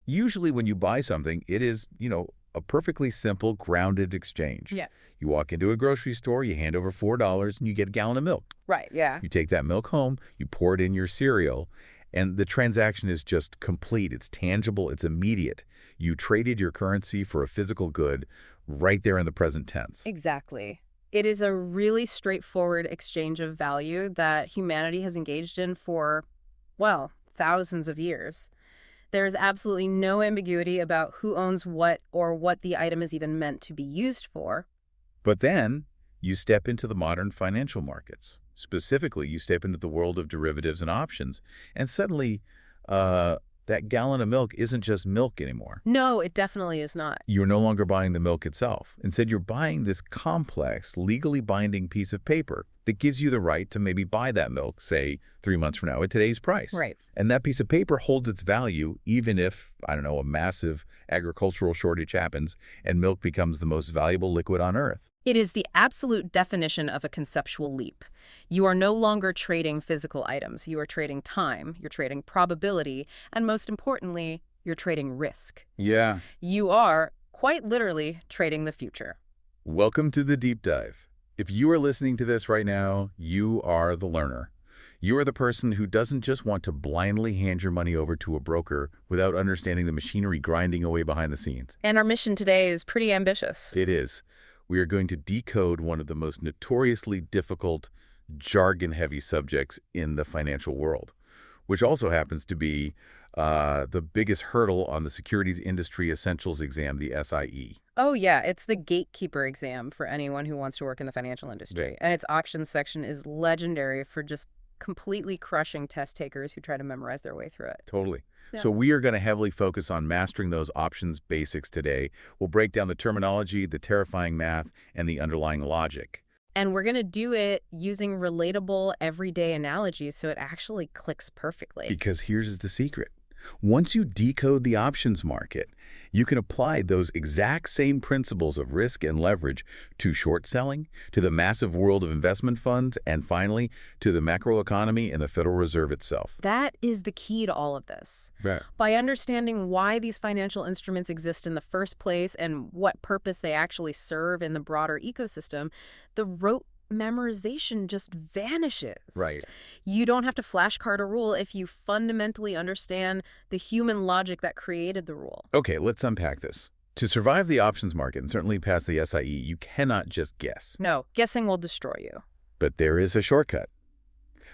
Usually when you buy something, it is, a perfectly simple, grounded exchange. Yeah. You walk into a grocery store, you hand over $4, and you get a gallon of milk. Right, yeah. You take that milk home, you pour it in your cereal, and the transaction is just complete. It's tangible. It's immediate. You traded your currency for a physical good right there in the present tense. Exactly. It is a really straightforward exchange of value that humanity has engaged in for, well, thousands of years. There's absolutely no ambiguity about who owns what or what the item is even meant to be used for. But then you step into the modern financial markets. Specifically, you step into the world of derivatives and options, and suddenly that gallon of milk isn't just milk anymore. No, it definitely is not. You're no longer buying the milk itself. Instead, you're buying this complex, legally binding piece of paper that gives you the right to maybe buy that milk, say, 3 months from now at today's price. Right. And that piece of paper holds its value even if, I don't know, a massive agricultural shortage happens and milk becomes the most valuable liquid on Earth. It is the absolute definition of a conceptual leap. You are no longer trading physical items. You are trading time, you're trading probability, and most importantly, you're trading risk. Yeah. You are, quite literally, trading the future. Welcome to the deep dive. If you are listening to this right now, you are the learner. You are the person who doesn't just want to blindly hand your money over to a broker without understanding the machinery grinding away behind the scenes. And our mission today is pretty ambitious. It is. We are going to decode one of the most notoriously difficult, jargon-heavy subjects in the financial world, which also happens to be the biggest hurdle on the Securities Industry Essentials exam, the SIE. Oh, yeah, it's the gatekeeper exam for anyone who wants to work in the financial industry. Yeah. And its auctions section is legendary for just completely crushing test takers who try to memorize their way through it. Totally. Yeah. So we are going to heavily focus on mastering those options basics today. We'll break down the terminology, the terrifying math, and the underlying logic. And we're going to do it using relatable, everyday analogies so it actually clicks perfectly. Because here's the secret. Once you decode the options market, you can apply those exact same principles of risk and leverage to short selling, to the massive world of investment funds, and finally, to the macroeconomy and the Federal Reserve itself. That is the key to all of this. Right. By understanding why these financial instruments exist in the first place and what purpose they actually serve in the broader ecosystem, the rote memorization just vanishes. Right. You don't have to flashcard a rule if you fundamentally understand the human logic that created the rule. Okay, let's unpack this. To survive the options market and certainly pass the SIE, you cannot just guess. No, guessing will destroy you. But there is a shortcut.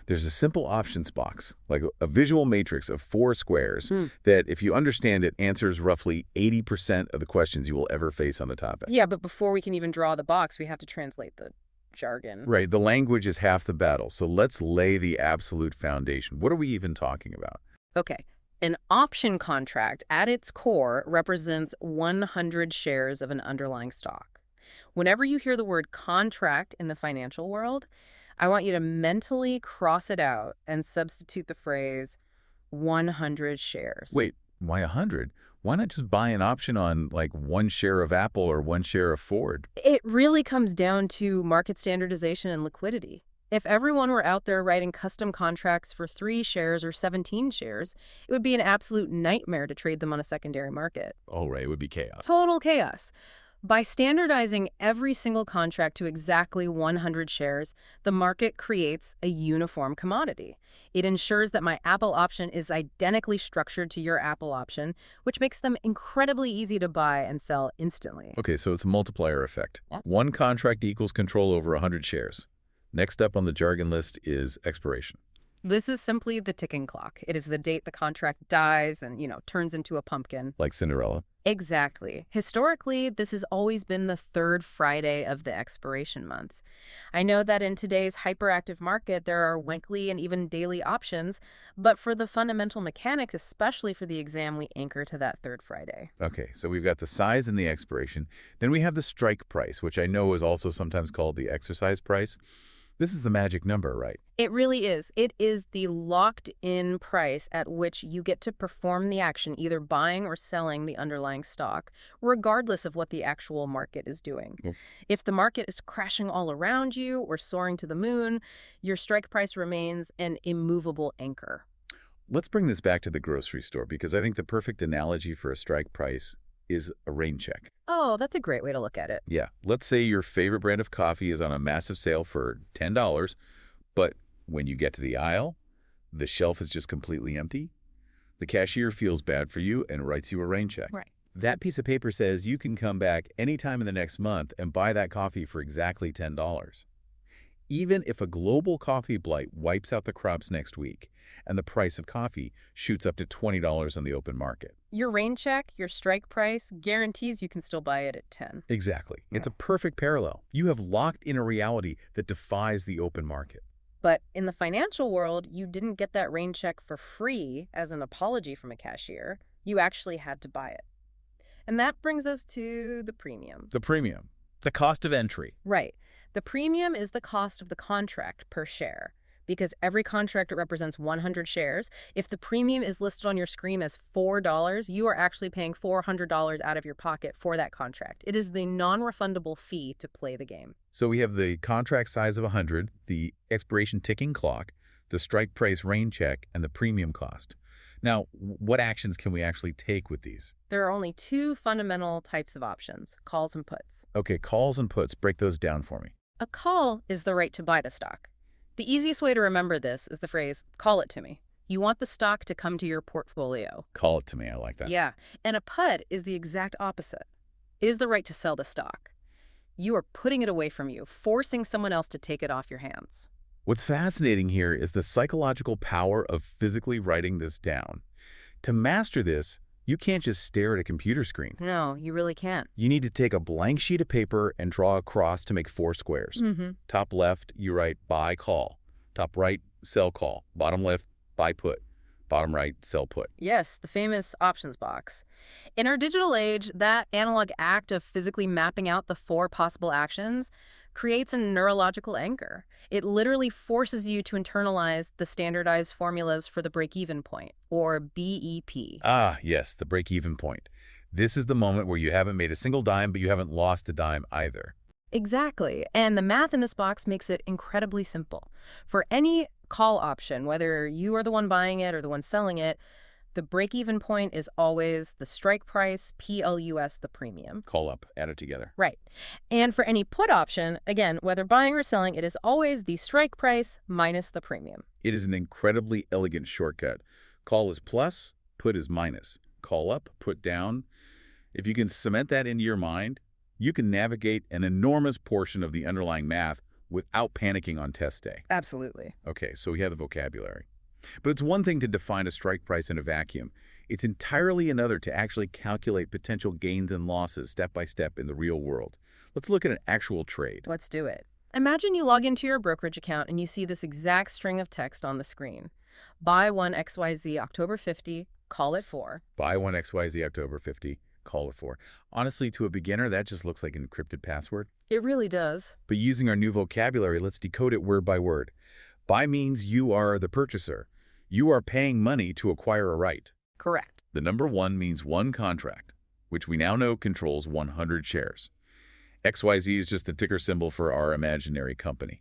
There's a simple options box, like a visual matrix of 4 squares that, if you understand it, answers roughly 80% of the questions you will ever face on the topic. Yeah, but before we can even draw the box, we have to translate the jargon. Right. The language is half the battle. So let's lay the absolute foundation. What are we even talking about? Okay. An option contract at its core represents 100 shares of an underlying stock. Whenever you hear the word contract in the financial world, I want you to mentally cross it out and substitute the phrase 100 shares. Wait, why 100? Why not just buy an option on like 1 share of Apple or 1 share of Ford? It really comes down to market standardization and liquidity. If everyone were out there writing custom contracts for 3 shares or 17 shares, it would be an absolute nightmare to trade them on a secondary market. Oh, right. It would be chaos. Total chaos. By standardizing every single contract to exactly 100 shares, the market creates a uniform commodity. It ensures that my Apple option is identically structured to your Apple option, which makes them incredibly easy to buy and sell instantly. Okay, so it's a multiplier effect. Yeah. 1 contract equals control over 100 shares. Next up on the jargon list is expiration. This is simply the ticking clock. It is the date the contract dies and, turns into a pumpkin. Like Cinderella. Exactly. Historically, this has always been the 3rd Friday of the expiration month. I know that in today's hyperactive market, there are weekly and even daily options, but for the fundamental mechanics, especially for the exam, we anchor to that 3rd Friday. Okay, so we've got the size and the expiration. Then we have the strike price, which I know is also sometimes called the exercise price. This is the magic number, right? It really is. It is the locked-in price at which you get to perform the action, either buying or selling the underlying stock, regardless of what the actual market is doing. Yep. If the market is crashing all around you or soaring to the moon, your strike price remains an immovable anchor. let's bring this back to the grocery store because I think the perfect analogy for a strike price is a rain check. Oh, that's a great way to look at it. Yeah, let's say your favorite brand of coffee is on a massive sale for $10, but when you get to the aisle, the shelf is just completely empty. The cashier feels bad for you and writes you a rain check. Right. That piece of paper says you can come back anytime in the next month and buy that coffee for exactly $10. Even if a global coffee blight wipes out the crops next week and the price of coffee shoots up to $20 on the open market. Your rain check, your strike price, guarantees you can still buy it at 10. Exactly. It's a perfect parallel. You have locked in a reality that defies the open market. But in the financial world, you didn't get that rain check for free as an apology from a cashier. You actually had to buy it. And that brings us to the premium. The premium. The cost of entry. Right. The premium is the cost of the contract per share. Because every contract represents 100 shares, if the premium is listed on your screen as $4, you are actually paying $400 out of your pocket for that contract. It is the non-refundable fee to play the game. So we have the contract size of 100, the expiration ticking clock, the strike price rain check, and the premium cost. Now, what actions can we actually take with these? There are only two fundamental types of options, calls and puts. Okay, calls and puts. Break those down for me. A call is the right to buy the stock. The easiest way to remember this is the phrase, call it to me. You want the stock to come to your portfolio. Call it to me. I like that. Yeah, and a put is the exact opposite. It is the right to sell the stock. You are putting it away from you, forcing someone else to take it off your hands. What's fascinating here is the psychological power of physically writing this down. To master this, you can't just stare at a computer screen. No, you really can't. You need to take a blank sheet of paper and draw a cross to make 4 squares. Top left, you write buy call. Top right, sell call. Bottom left, buy put. Bottom right, sell put. Yes, the famous options box. In our digital age, that analog act of physically mapping out the 4 possible actions creates a neurological anchor. It literally forces you to internalize the standardized formulas for the break-even point, or BEP. Ah, yes, the break-even point. This is the moment where you haven't made a single dime, but you haven't lost a dime either. Exactly. And the math in this box makes it incredibly simple. For any call option, whether you are the one buying it or the one selling it, the break-even point is always the strike price, PLUS, the premium. Call up, add it together. Right. And for any put option, again, whether buying or selling, it is always the strike price minus the premium. It is an incredibly elegant shortcut. Call is plus, put is minus. Call up, put down. If you can cement that into your mind, you can navigate an enormous portion of the underlying math without panicking on test day. Absolutely. Okay, so we have the vocabulary. But it's one thing to define a strike price in a vacuum. It's entirely another to actually calculate potential gains and losses step by step in the real world. Let's look at an actual trade. Let's do it. Imagine you log into your brokerage account and you see this exact string of text on the screen. Buy one XYZ October 50, call it 4. Buy one XYZ October 50, call it 4. Honestly, to a beginner, that just looks like an encrypted password. It really does. But using our new vocabulary, let's decode it word by word. Buy means you are the purchaser. You are paying money to acquire a right. Correct. The number 1 means one contract, which we now know controls 100 shares. XYZ is just the ticker symbol for our imaginary company.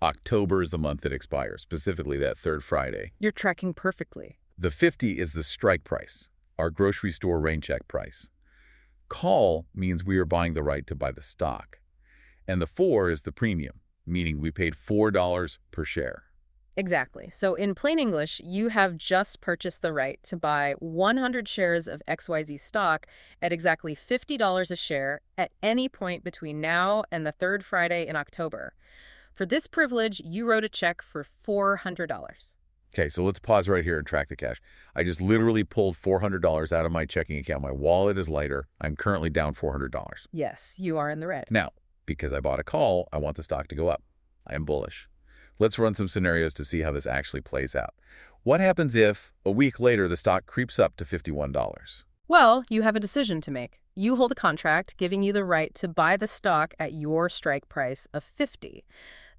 October is the month that expires, specifically that third Friday. You're tracking perfectly. The 50 is the strike price, our grocery store rain check price. Call means we are buying the right to buy the stock. And the 4 is the premium, meaning we paid $4 per share. Exactly. So in plain English, you have just purchased the right to buy 100 shares of XYZ stock at exactly $50 a share at any point between now and the third Friday in October. For this privilege, you wrote a check for $400. Okay, so let's pause right here and track the cash. I just literally pulled $400 out of my checking account. My wallet is lighter. I'm currently down $400. Yes, you are in the red. Now, because I bought a call, I want the stock to go up. I am bullish. Let's run some scenarios to see how this actually plays out. What happens if, a week later, the stock creeps up to $51? Well, you have a decision to make. You hold a contract giving you the right to buy the stock at your strike price of $50.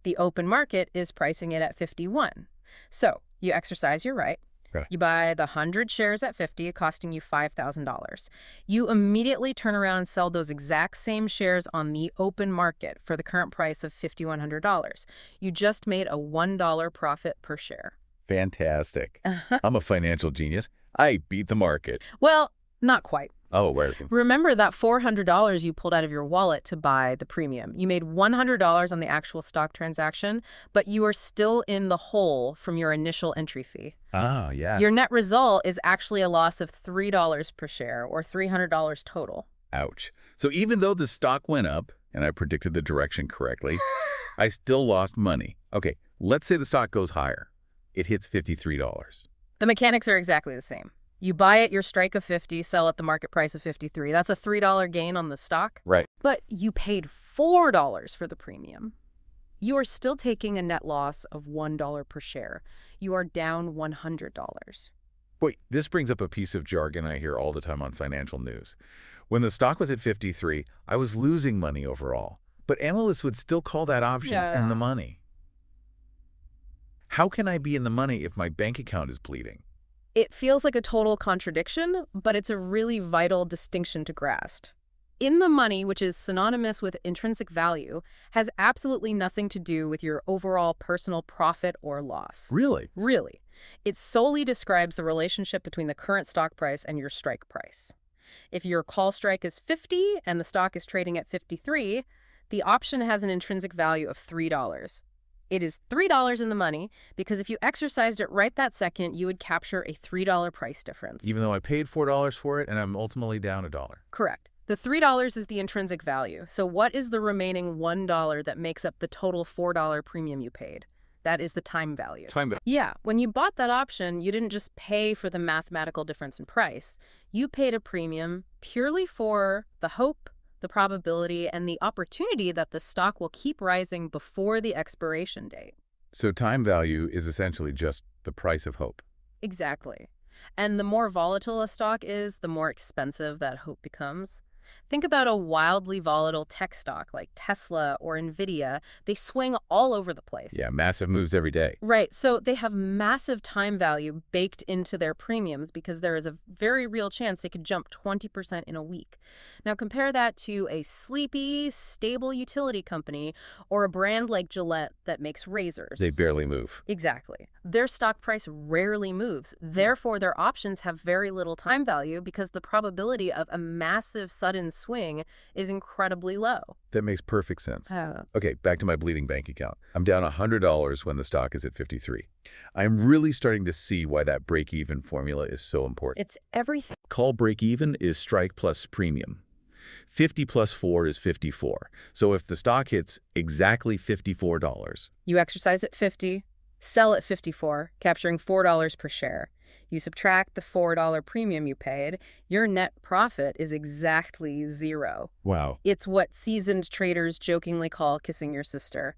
The open market is pricing it at $51. So you exercise your right. Okay. You buy the 100 shares at $50, costing you $5,000. You immediately turn around and sell those exact same shares on the open market for the current price of $5,100. You just made a $1 profit per share. Fantastic. I'm a financial genius. I beat the market. Well, not quite. Oh, where? Remember that $400 you pulled out of your wallet to buy the premium. You made $100 on the actual stock transaction, but you are still in the hole from your initial entry fee. Ah, yeah. Your net result is actually a loss of $3 per share, or $300 total. Ouch. So even though the stock went up, and I predicted the direction correctly, I still lost money. Okay, let's say the stock goes higher. It hits $53. The mechanics are exactly the same. You buy at your strike of 50, sell at the market price of 53. That's a $3 gain on the stock. Right. But you paid $4 for the premium. You are still taking a net loss of $1 per share. You are down $100. Wait, this brings up a piece of jargon I hear all the time on financial news. When the stock was at 53, I was losing money overall. But analysts would still call that option in the money. How can I be in the money if my bank account is bleeding? It feels like a total contradiction, but it's a really vital distinction to grasp. In the money, which is synonymous with intrinsic value, has absolutely nothing to do with your overall personal profit or loss. Really? Really. It solely describes the relationship between the current stock price and your strike price. If your call strike is 50 and the stock is trading at 53, the option has an intrinsic value of $3. It is $3 in the money because if you exercised it right that second, you would capture a $3 price difference. Even though I paid $4 for it and I'm ultimately down $1. Correct. The $3 is the intrinsic value. So what is the remaining $1 that makes up the total $4 premium you paid? That is the time value. Time value. Yeah, when you bought that option, you didn't just pay for the mathematical difference in price. You paid a premium purely for the hope, the probability, and the opportunity that the stock will keep rising before the expiration date. So time value is essentially just the price of hope. Exactly. And the more volatile a stock is, the more expensive that hope becomes. Think about a wildly volatile tech stock like Tesla or Nvidia. They swing all over the place. Yeah, massive moves every day. Right. So they have massive time value baked into their premiums because there is a very real chance they could jump 20% in a week. Now compare that to a sleepy, stable utility company or a brand like Gillette that makes razors. They barely move. Exactly. Their stock price rarely moves. Therefore, their options have very little time value because the probability of a massive sudden swing is incredibly low. That makes perfect sense. Oh. Okay, back to my bleeding bank account. I'm down $100 when the stock is at 53. I'm really starting to see why that break-even formula is so important. It's everything. Call break-even is strike plus premium. 50 plus 4 is 54. So if the stock hits exactly $54... You exercise at 50, sell at 54, capturing $4 per share. You subtract the $4 premium you paid, your net profit is exactly zero. Wow. It's what seasoned traders jokingly call kissing your sister.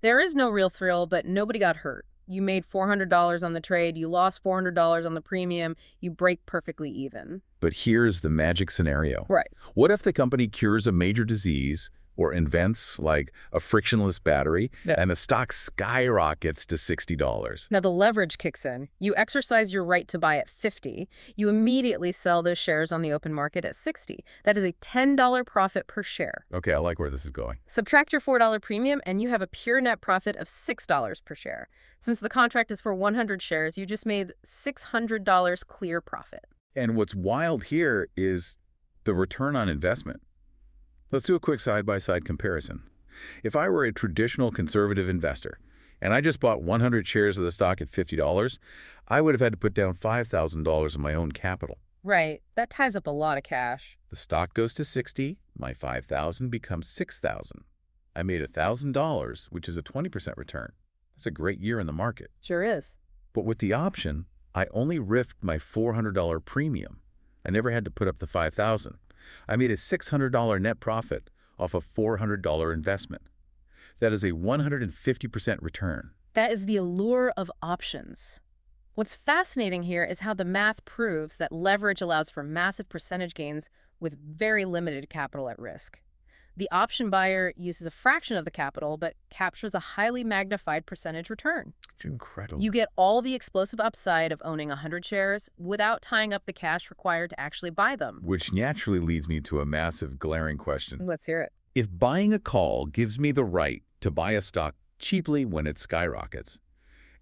There is no real thrill, but nobody got hurt. You made $400 on the trade, you lost $400 on the premium, you break perfectly even. But here's the magic scenario. Right. What if the company cures a major disease or invents like a frictionless battery and the stock skyrockets to $60? Now the leverage kicks in. You exercise your right to buy at 50. You immediately sell those shares on the open market at 60. That is a $10 profit per share. Okay, I like where this is going. Subtract your $4 premium and you have a pure net profit of $6 per share. Since the contract is for 100 shares, you just made $600 clear profit. And what's wild here is the return on investment. Let's do a quick side-by-side comparison. If I were a traditional conservative investor and I just bought 100 shares of the stock at $50, I would have had to put down $5,000 of my own capital. Right. That ties up a lot of cash. The stock goes to 60, my $5,000 becomes $6,000. I made $1,000, which is a 20% return. That's a great year in the market. Sure is. But with the option, I only risked my $400 premium. I never had to put up the $5,000. I made a $600 net profit off a $400 investment. That is a 150% return. That is the allure of options. What's fascinating here is how the math proves that leverage allows for massive percentage gains with very limited capital at risk. The option buyer uses a fraction of the capital but captures a highly magnified percentage return. It's incredible. You get all the explosive upside of owning 100 shares without tying up the cash required to actually buy them. Which naturally leads me to a massive glaring question. Let's hear it. If buying a call gives me the right to buy a stock cheaply when it skyrockets,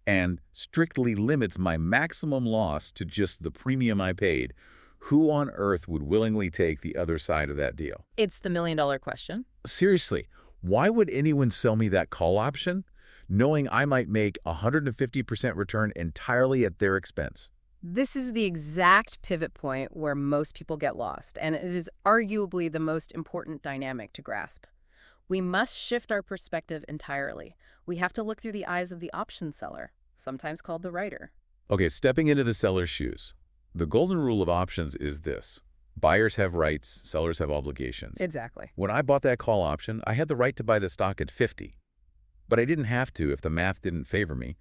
and strictly limits my maximum loss to just the premium I paid, who on earth would willingly take the other side of that deal? It's the million-dollar question. Seriously, why would anyone sell me that call option, knowing I might make a 150% return entirely at their expense? This is the exact pivot point where most people get lost, and it is arguably the most important dynamic to grasp. We must shift our perspective entirely. We have to look through the eyes of the option seller, sometimes called the writer. Okay, stepping into the seller's shoes. The golden rule of options is this. Buyers have rights, sellers have obligations. Exactly. When I bought that call option, I had the right to buy the stock at 50. But I didn't have to if the math didn't favor me.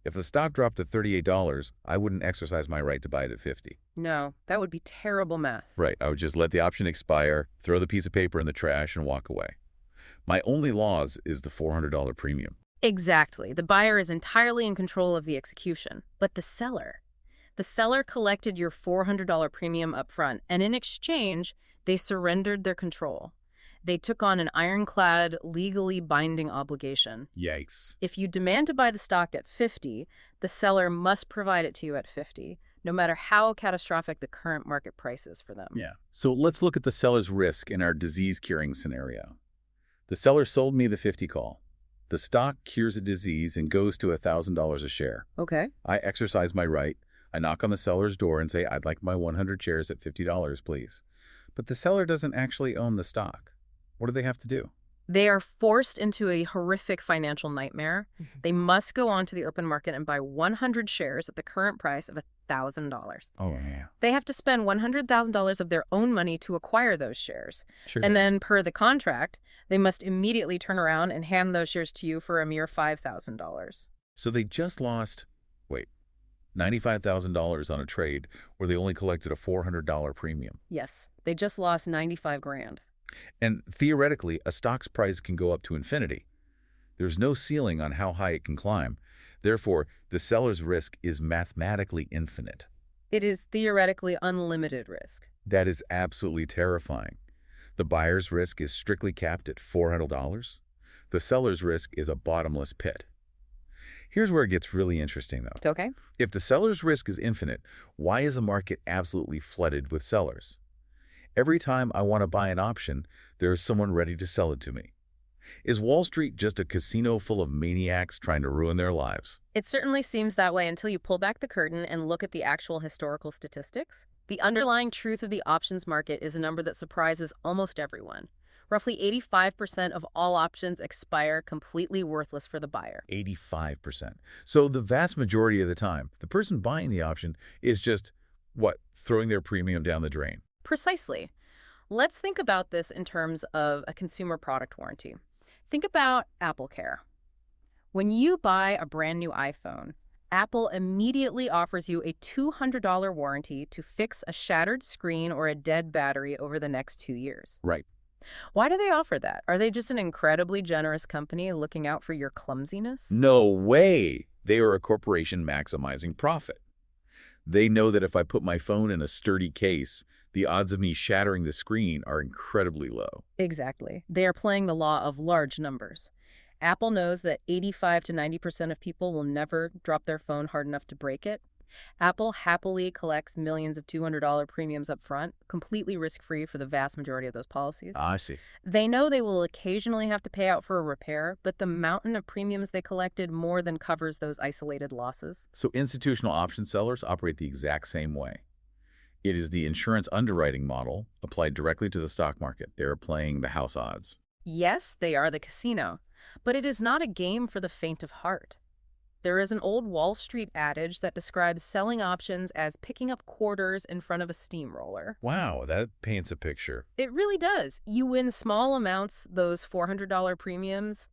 If the stock dropped to $38, I wouldn't exercise my right to buy it at 50. No, that would be terrible math. Right, I would just let the option expire, throw the piece of paper in the trash, and walk away. My only loss is the $400 premium. Exactly. The buyer is entirely in control of the execution. But the seller collected your $400 premium up front, and in exchange, they surrendered their control. They took on an ironclad, legally binding obligation. Yikes. If you demand to buy the stock at 50, the seller must provide it to you at 50, no matter how catastrophic the current market price is for them. Yeah. So let's look at the seller's risk in our disease-curing scenario. The seller sold me the 50 call. The stock cures a disease and goes to $1,000 a share. Okay. I exercise my right. I knock on the seller's door and say, I'd like my 100 shares at $50, please. But the seller doesn't actually own the stock. What do they have to do? They are forced into a horrific financial nightmare. They must go onto the open market and buy 100 shares at the current price of $1,000. Oh, yeah. They have to spend $100,000 of their own money to acquire those shares. Sure. And then, per the contract, they must immediately turn around and hand those shares to you for a mere $5,000. So they just lost, $95,000 on a trade where they only collected a $400 premium. Yes, they just lost 95 grand. And theoretically, a stock's price can go up to infinity. There's no ceiling on how high it can climb. Therefore, the seller's risk is mathematically infinite. It is theoretically unlimited risk. That is absolutely terrifying. The buyer's risk is strictly capped at $400. The seller's risk is a bottomless pit. Here's where it gets really interesting, though. Okay. If the seller's risk is infinite, why is the market absolutely flooded with sellers? Every time I want to buy an option, there is someone ready to sell it to me. Is Wall Street just a casino full of maniacs trying to ruin their lives? It certainly seems that way until you pull back the curtain and look at the actual historical statistics. The underlying truth of the options market is a number that surprises almost everyone. Roughly 85% of all options expire completely worthless for the buyer. 85%. So the vast majority of the time, the person buying the option is just, throwing their premium down the drain. Precisely. Let's think about this in terms of a consumer product warranty. Think about AppleCare. When you buy a brand new iPhone, Apple immediately offers you a $200 warranty to fix a shattered screen or a dead battery over the next 2 years. Right. Why do they offer that? Are they just an incredibly generous company looking out for your clumsiness? No way. They are a corporation maximizing profit. They know that if I put my phone in a sturdy case, the odds of me shattering the screen are incredibly low. Exactly. They are playing the law of large numbers. Apple knows that 85 to 90% of people will never drop their phone hard enough to break it. Apple happily collects millions of $200 premiums up front, completely risk-free for the vast majority of those policies. I see. They know they will occasionally have to pay out for a repair, but the mountain of premiums they collected more than covers those isolated losses. So institutional option sellers operate the exact same way. It is the insurance underwriting model applied directly to the stock market. They're playing the house odds. Yes, they are the casino, but it is not a game for the faint of heart. There is an old Wall Street adage that describes selling options as picking up quarters in front of a steamroller. Wow, that paints a picture. It really does. You win small amounts, those $400 premiums,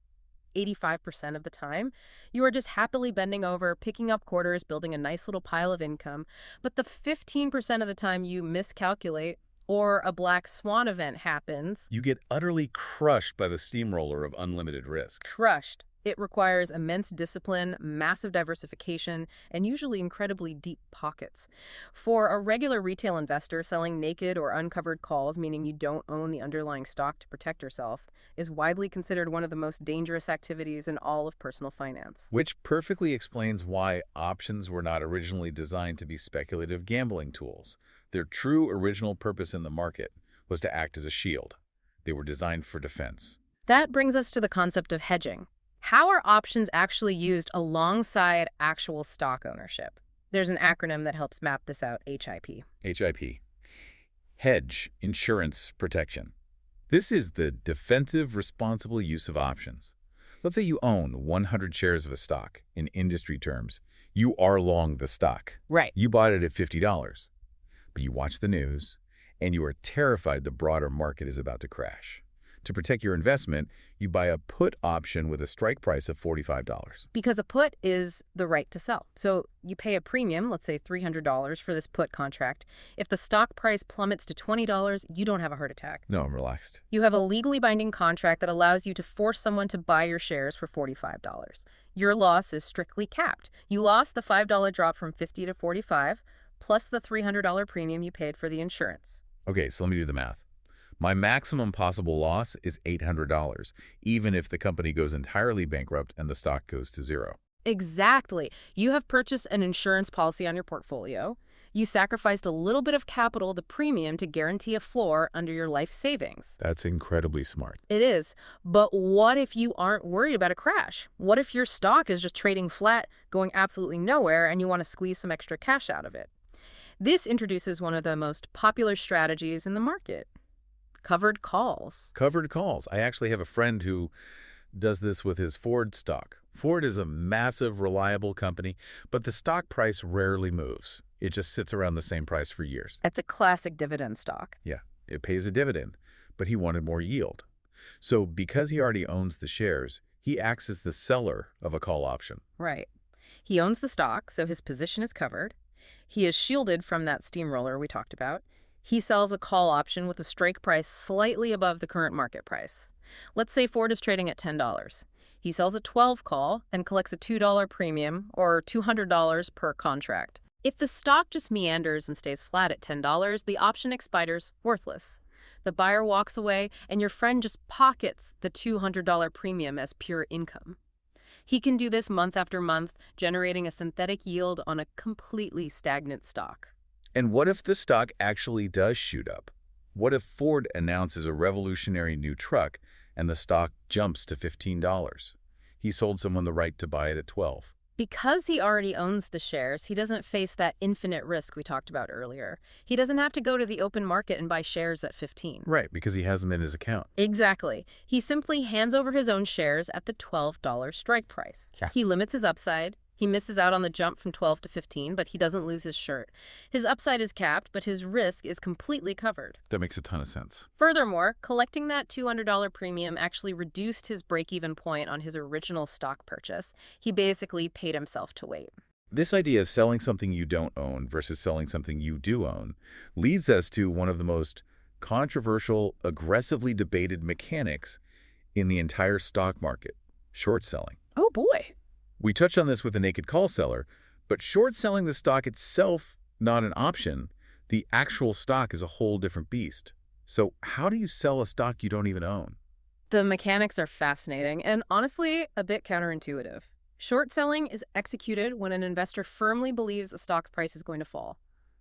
85% of the time. You are just happily bending over, picking up quarters, building a nice little pile of income. But the 15% of the time you miscalculate or a black swan event happens. You get utterly crushed by the steamroller of unlimited risk. Crushed. It requires immense discipline, massive diversification, and usually incredibly deep pockets. For a regular retail investor, selling naked or uncovered calls, meaning you don't own the underlying stock to protect yourself, is widely considered one of the most dangerous activities in all of personal finance. Which perfectly explains why options were not originally designed to be speculative gambling tools. Their true original purpose in the market was to act as a shield. They were designed for defense. That brings us to the concept of hedging. How are options actually used alongside actual stock ownership? There's an acronym that helps map this out, HIP. HIP. Hedge, insurance, protection. This is the defensive, responsible use of options. Let's say you own 100 shares of a stock. In industry terms, you are long the stock. Right. You bought it at $50, but you watch the news, and you are terrified the broader market is about to crash. To protect your investment, you buy a put option with a strike price of $45. Because a put is the right to sell. So you pay a premium, let's say $300 for this put contract. If the stock price plummets to $20, you don't have a heart attack. No, I'm relaxed. You have a legally binding contract that allows you to force someone to buy your shares for $45. Your loss is strictly capped. You lost the $5 drop from 50 to 45, plus the $300 premium you paid for the insurance. Okay, so let me do the math. My maximum possible loss is $800, even if the company goes entirely bankrupt and the stock goes to zero. Exactly. You have purchased an insurance policy on your portfolio. You sacrificed a little bit of capital, the premium, to guarantee a floor under your life savings. That's incredibly smart. It is. But what if you aren't worried about a crash? What if your stock is just trading flat, going absolutely nowhere, and you want to squeeze some extra cash out of it? This introduces one of the most popular strategies in the market. Covered calls. Covered calls. I actually have a friend who does this with his Ford stock. Ford is a massive, reliable company, but the stock price rarely moves. It just sits around the same price for years. That's a classic dividend stock. Yeah, it pays a dividend, but he wanted more yield. So because he already owns the shares, he acts as the seller of a call option. Right. He owns the stock, so his position is covered. He is shielded from that steamroller we talked about. He sells a call option with a strike price slightly above the current market price. Let's say Ford is trading at $10. He sells a 12 call and collects a $2 premium, or $200 per contract. If the stock just meanders and stays flat at $10, the option expires worthless. The buyer walks away, and your friend just pockets the $200 premium as pure income. He can do this month after month, generating a synthetic yield on a completely stagnant stock. And what if the stock actually does shoot up? What if Ford announces a revolutionary new truck and the stock jumps to $15? He sold someone the right to buy it at $12. Because he already owns the shares, he doesn't face that infinite risk we talked about earlier. He doesn't have to go to the open market and buy shares at 15. Right, because he has them in his account. Exactly. He simply hands over his own shares at the $12 strike price. Yeah. He limits his upside. He misses out on the jump from 12 to 15, but he doesn't lose his shirt. His upside is capped, but his risk is completely covered. That makes a ton of sense. Furthermore, collecting that $200 premium actually reduced his break-even point on his original stock purchase. He basically paid himself to wait. This idea of selling something you don't own versus selling something you do own leads us to one of the most controversial, aggressively debated mechanics in the entire stock market: short selling. Oh boy. We touched on this with the naked call seller, but short selling the stock itself, not an option. The actual stock is a whole different beast. So how do you sell a stock you don't even own? The mechanics are fascinating and honestly a bit counterintuitive. Short selling is executed when an investor firmly believes a stock's price is going to fall.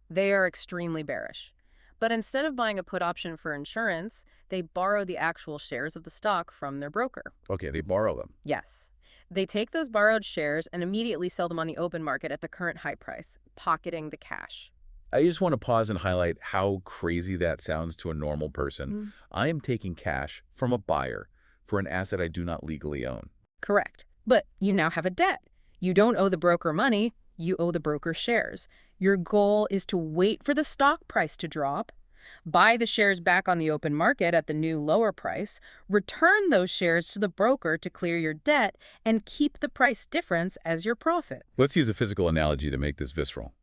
They are extremely bearish. But instead of buying a put option for insurance, they borrow the actual shares of the stock from their broker. Okay, they borrow them. Yes. They take those borrowed shares and immediately sell them on the open market at the current high price, pocketing the cash. I just want to pause and highlight how crazy that sounds to a normal person. I am taking cash from a buyer for an asset I do not legally own. Correct. But you now have a debt. You don't owe the broker money, you owe the broker shares. Your goal is to wait for the stock price to drop, buy the shares back on the open market at the new lower price, return those shares to the broker to clear your debt, and keep the price difference as your profit. Let's use a physical analogy to make this visceral.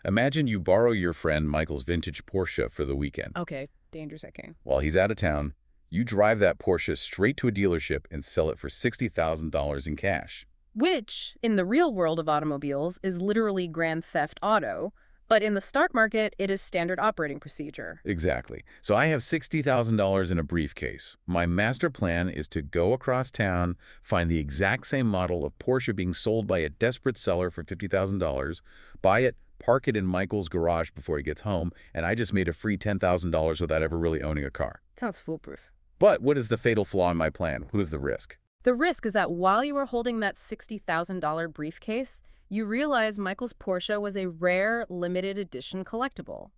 Imagine you borrow your friend Michael's vintage Porsche for the weekend. Okay, dangerous, okay. While he's out of town, You drive that Porsche straight to a dealership and sell it for $60,000 in cash. Which, in the real world of automobiles, is literally grand theft auto, but in the stock market, it is standard operating procedure. Exactly. So I have $60,000 in a briefcase. My master plan is to go across town, find the exact same model of Porsche being sold by a desperate seller for $50,000, buy it, park it in Michael's garage before he gets home, and I just made a free $10,000 without ever really owning a car. Sounds foolproof. But what is the fatal flaw in my plan? What is the risk? The risk is that while you were holding that $60,000 briefcase, you realize Michael's Porsche was a rare, limited edition collectible.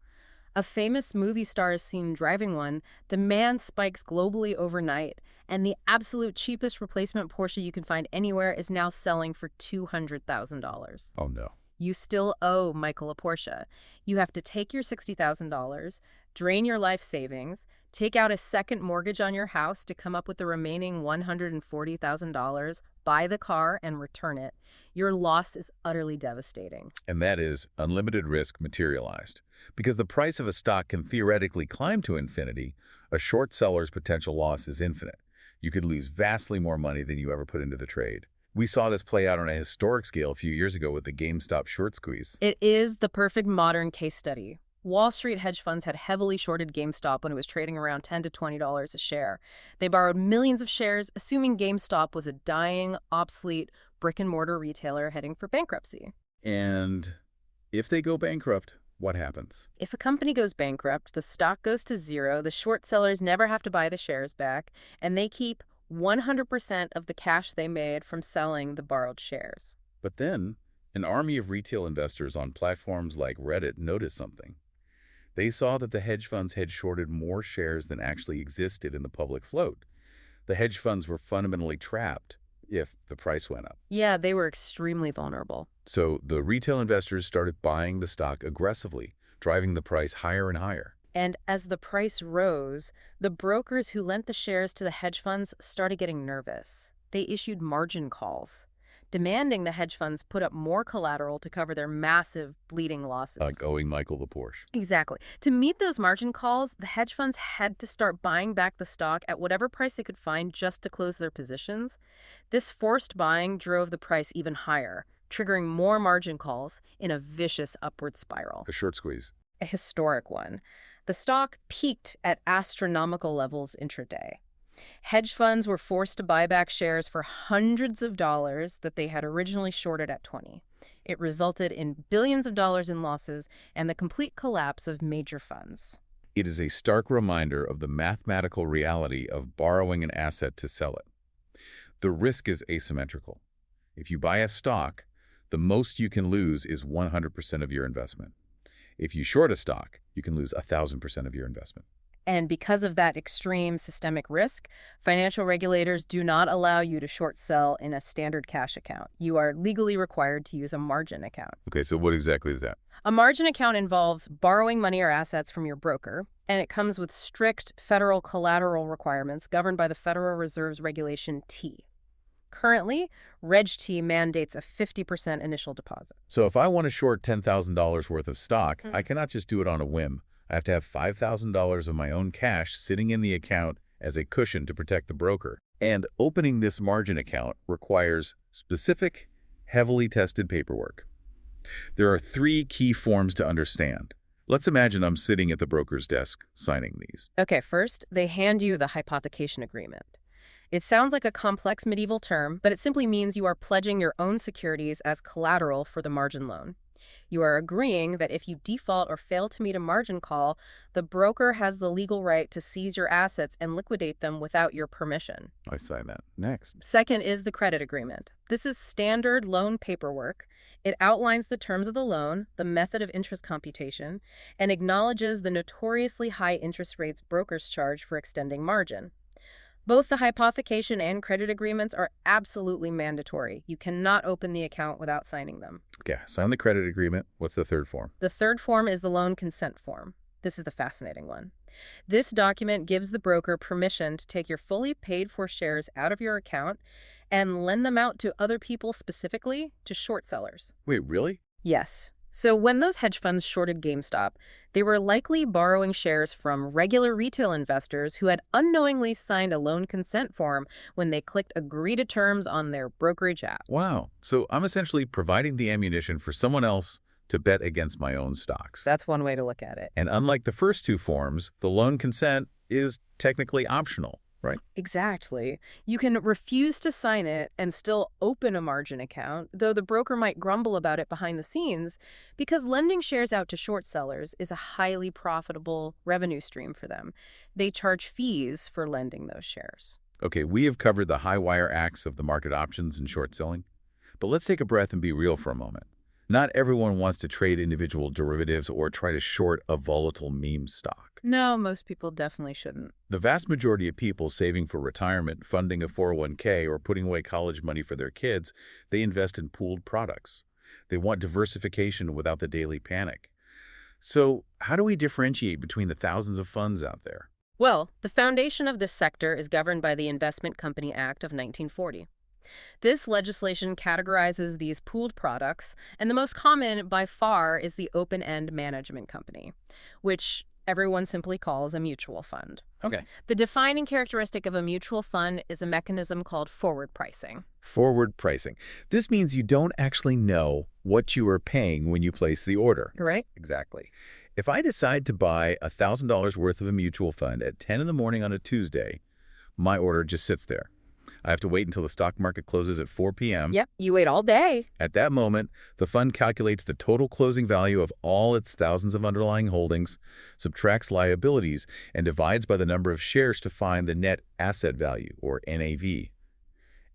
A famous movie star is seen driving one, demand spikes globally overnight, and the absolute cheapest replacement Porsche you can find anywhere is now selling for $200,000. Oh, no. You still owe Michael a Porsche. You have to take your $60,000, drain your life savings, take out a second mortgage on your house to come up with the remaining $140,000, buy the car, and return it. Your loss is utterly devastating. And that is unlimited risk materialized. Because the price of a stock can theoretically climb to infinity, a short seller's potential loss is infinite. You could lose vastly more money than you ever put into the trade. We saw this play out on a historic scale a few years ago with the GameStop short squeeze. It is the perfect modern case study. Wall Street hedge funds had heavily shorted GameStop when it was trading around $10 to $20 a share. They borrowed millions of shares, assuming GameStop was a dying, obsolete, brick-and-mortar retailer heading for bankruptcy. And if they go bankrupt, what happens? If a company goes bankrupt, the stock goes to zero, the short sellers never have to buy the shares back, and they keep 100% of the cash they made from selling the borrowed shares. But then, an army of retail investors on platforms like Reddit noticed something. They saw that the hedge funds had shorted more shares than actually existed in the public float. The hedge funds were fundamentally trapped if the price went up. Yeah, they were extremely vulnerable. So the retail investors started buying the stock aggressively, driving the price higher and higher. And as the price rose, the brokers who lent the shares to the hedge funds started getting nervous. They issued margin calls, demanding the hedge funds put up more collateral to cover their massive bleeding losses. Like owing Michael the Porsche. Exactly. To meet those margin calls, the hedge funds had to start buying back the stock at whatever price they could find just to close their positions. This forced buying drove the price even higher, triggering more margin calls in a vicious upward spiral. A short squeeze. A historic one. The stock peaked at astronomical levels intraday. Hedge funds were forced to buy back shares for hundreds of dollars that they had originally shorted at 20. It resulted in billions of dollars in losses and the complete collapse of major funds. It is a stark reminder of the mathematical reality of borrowing an asset to sell it. The risk is asymmetrical. If you buy a stock, the most you can lose is 100% of your investment. If you short a stock, you can lose 1,000% of your investment. And because of that extreme systemic risk, financial regulators do not allow you to short sell in a standard cash account. You are legally required to use a margin account. Okay, so what exactly is that? A margin account involves borrowing money or assets from your broker, and it comes with strict federal collateral requirements governed by the Federal Reserve's Regulation T. Currently, Reg T mandates a 50% initial deposit. So if I want to short $10,000 worth of stock, I cannot just do it on a whim. I have to have $5,000 of my own cash sitting in the account as a cushion to protect the broker. And opening this margin account requires specific, heavily tested paperwork. There are 3 key forms to understand. Let's imagine I'm sitting at the broker's desk signing these. Okay, first, they hand you the hypothecation agreement. It sounds like a complex medieval term, but it simply means you are pledging your own securities as collateral for the margin loan. You are agreeing that if you default or fail to meet a margin call, the broker has the legal right to seize your assets and liquidate them without your permission. I sign that. Next. Second is the credit agreement. This is standard loan paperwork. It outlines the terms of the loan, the method of interest computation, and acknowledges the notoriously high interest rates brokers charge for extending margin. Both the hypothecation and credit agreements are absolutely mandatory. You cannot open the account without signing them. Okay, sign the credit agreement. What's the third form? The third form is the loan consent form. This is the fascinating one. This document gives the broker permission to take your fully paid-for shares out of your account and lend them out to other people, specifically to short sellers. Wait, really? Yes. So when those hedge funds shorted GameStop, they were likely borrowing shares from regular retail investors who had unknowingly signed a loan consent form when they clicked agree to terms on their brokerage app. Wow. So I'm essentially providing the ammunition for someone else to bet against my own stocks. That's one way to look at it. And unlike the first two forms, the loan consent is technically optional, right? Exactly. You can refuse to sign it and still open a margin account, though the broker might grumble about it behind the scenes, because lending shares out to short sellers is a highly profitable revenue stream for them. They charge fees for lending those shares. Okay, we have covered the high wire acts of the market options and short selling, but let's take a breath and be real for a moment. Not everyone wants to trade individual derivatives or try to short a volatile meme stock. No, most people definitely shouldn't. The vast majority of people saving for retirement, funding a 401k, or putting away college money for their kids, they invest in pooled products. They want diversification without the daily panic. So how do we differentiate between the thousands of funds out there? Well, the foundation of this sector is governed by the Investment Company Act of 1940. This legislation categorizes these pooled products, and the most common by far is the open-end management company, which everyone simply calls a mutual fund. Okay. The defining characteristic of a mutual fund is a mechanism called forward pricing. Forward pricing. This means you don't actually know what you are paying when you place the order. Right? Exactly. If I decide to buy $1,000 worth of a mutual fund at 10 in the morning on a Tuesday, my order just sits there. I have to wait until the stock market closes at 4 p.m. Yep, you wait all day. At that moment, the fund calculates the total closing value of all its thousands of underlying holdings, subtracts liabilities, and divides by the number of shares to find the net asset value, or NAV.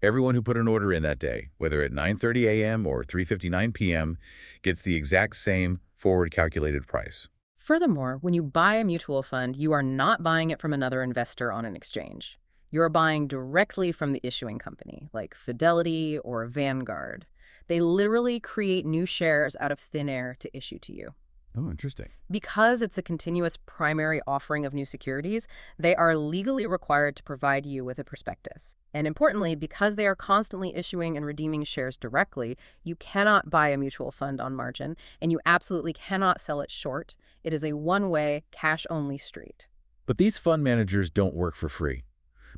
Everyone who put an order in that day, whether at 9:30 a.m. or 3:59 p.m., gets the exact same forward calculated price. Furthermore, when you buy a mutual fund, you are not buying it from another investor on an exchange. You're buying directly from the issuing company, like Fidelity or Vanguard. They literally create new shares out of thin air to issue to you. Oh, interesting. Because it's a continuous primary offering of new securities, they are legally required to provide you with a prospectus. And importantly, because they are constantly issuing and redeeming shares directly, you cannot buy a mutual fund on margin, and you absolutely cannot sell it short. It is a one-way, cash-only street. But these fund managers don't work for free.